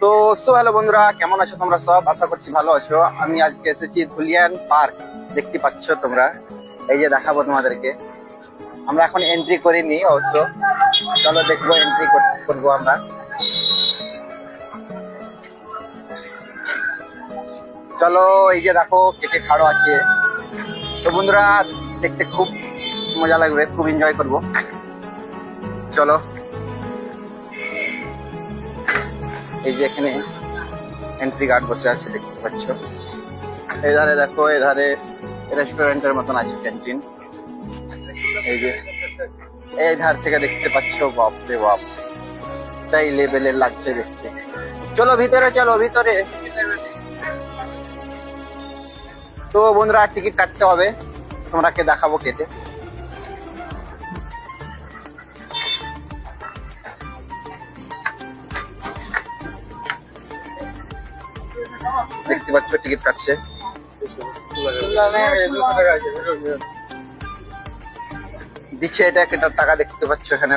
তো হ্যালো বন্ধুরা, কেমন আছো তোমরা সব? আশা করছি ভালো আছো। আমি আজকে এসেছি ধুলিয়ান পার্ক, দেখতে পাচ্ছ তোমরা। এই যে দেখাবো তোমাদেরকে। আমরা এখন এন্ট্রি করিনি অবশ্য, চলো দেখবো, এন্ট্রি করবো আমরা। চলো, এই যে দেখো কেটে খাড়ো আছে। তো বন্ধুরা দেখতে খুব মজা লাগবে, খুব এনজয় করবো। চলো, এই যে এখানে এন্ট্রি গার্ড বসে আছে, দেখতে পাচ্ছ। এই ধারে দেখো, এই ধারে রেস্টুরেন্টের মতন আছে, ক্যান্টিন। এই যে এই ধার থেকে দেখতে পাচ্ছ, বাপ রে বাপ, সেই লেভেলের লাগছে দেখতে। চলো ভিতরে, চলো ভিতরে। তো বন্ধুরা টিকিট কাটতে হবে, তোমরাকে দেখাবো কেটে। দেখতে পাচ্ছ টিকিট কাটছে, দিচ্ছে এটা কেটার টাকা, দেখতে পাচ্ছ এখানে।